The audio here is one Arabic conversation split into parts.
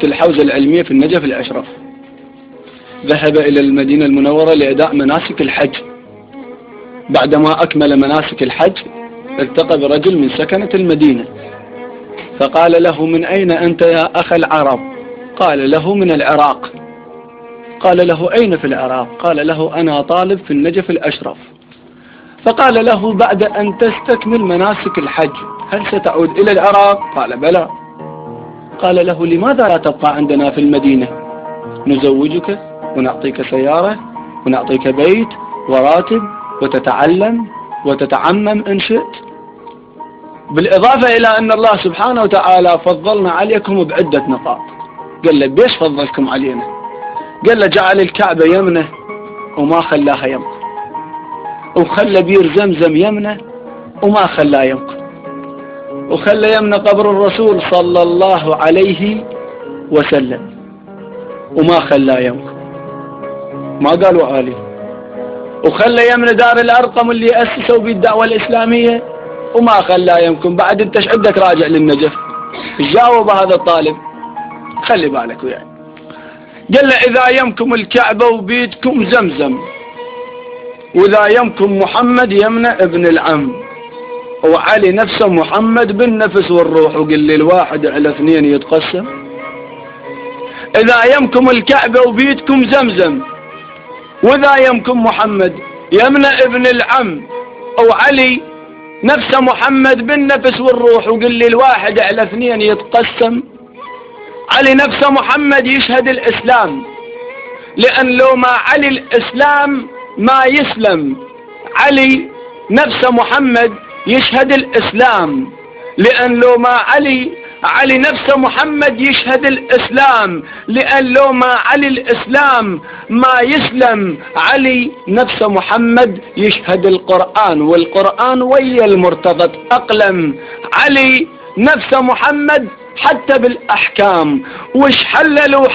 الحوزة العلمية في النجف الأشرف، ذهب إلى المدينة المنورة لأداء مناسك الحج. بعدما أكمل مناسك الحج التقى برجل من سكنة المدينة، فقال له: من أين أنت يا أخ العرب؟ قال له: من العراق. قال له: أين في العراق؟ قال له: أنا طالب في النجف الأشرف. فقال له: بعد أن تستكمل مناسك الحج هل ستعود إلى العراق؟ قال: بلى. قال له: لماذا لا تبقى عندنا في المدينة؟ نزوجك ونعطيك سيارة ونعطيك بيت وراتب وتتعلم وتتعمم إن شئت، بالإضافة إلى أن الله سبحانه وتعالى فضلنا عليكم بعدة نقاط. قال له: بيش فضلكم علينا؟ قال له: جعل الكعبة يمنه وما خلاها يمكن، وخلى بير زمزم يمنه وما خلاه يمكن، وخلى يمنه قبر الرسول صلى الله عليه وسلم وما خلاه يمكن، ما قالوا آله، وخلى يمنه دار الأرقم اللي أسسوا بالدعوة الإسلامية وما خلاه يمكن. بعد انت ايش عندك راجع للنجف؟ جاوب هذا الطالب، خلي بالك وياي. قال له: إذا يمكم الكعبة وبيتكم زمزم، وإذا يمكم محمد يمنى ابن العم، وعلي نفسه محمد بالنفس والروح، وقل لي الواحد على اثنين يتقسم. إذا يمكم الكعبة وبيتكم زمزم، وإذا يمكم محمد يمنى ابن العم، وعلي نفسه محمد بالنفس والروح، وقل لي الواحد على اثنين يتقسم. علي نفسه محمد يشهد الإسلام، لأن لو ما علي الإسلام ما يسلم. علي نفسه محمد يشهد الإسلام، لأن لو ما علي نفسه محمد يشهد الإسلام، لأن لو ما علي الإسلام ما يسلم. علي نفسه محمد يشهد القرآن، والقرآن ويا المرتضى أقلم. علي نفسه محمد حتى بالأحكام، وش حللوا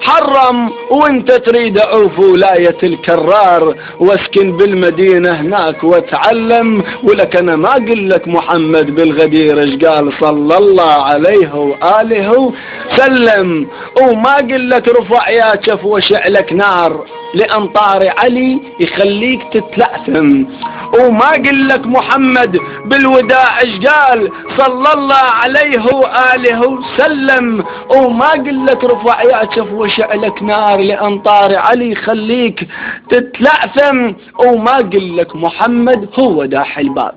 حرم، وانت تريد عوف ولاية الكرار واسكن بالمدينة هناك واتعلم. ولك انا ما اقول لك محمد بالغدير ايش قال صلى الله عليه وآله سلم، وما اقول لك رفع يا كف وشعلك نار، لأن طاري علي يخليك تتلأثم. وما اقول لك محمد بالوداع ايش قال صلى الله عليه وآله سلم، وما اقول لك رفع يا كف وشعلك نار، لأن طاري علي يخليك تتلأثم. وما اقول لك محمد هو داح الباب،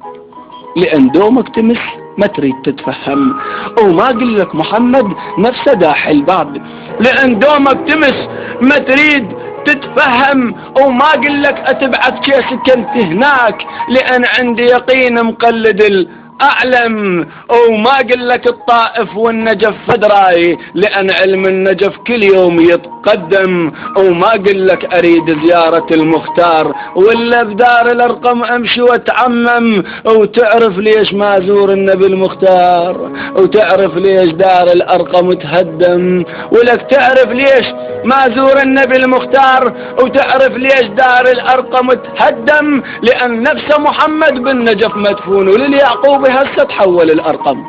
لأن دومك تمس ما تريد تتفهم. وما اقول لك محمد نفسه داح الباب، لأن دومك تمس ما تريد تتفهم. وما اقول لك اتبعت كيسك انت هناك، لأن عندي يقين مقلد الأعلم. وما اقول لك الطائف والنجف فدراي، لأن علم النجف كل يوم يتقدم. وما اقول لك اريد زيارة المختار، ولا بدار الارقم امشي واتعمم. وتعرف ليش ما ازور النبي المختار، وتعرف ليش دار الارقم تهدم. ولك تعرف ليش ما ازور النبي المختار، وتعرف ليش دار الارقم تهدم. لان نفس محمد بالنجف مدفون، ولليعقوب هسه تحول الارقم.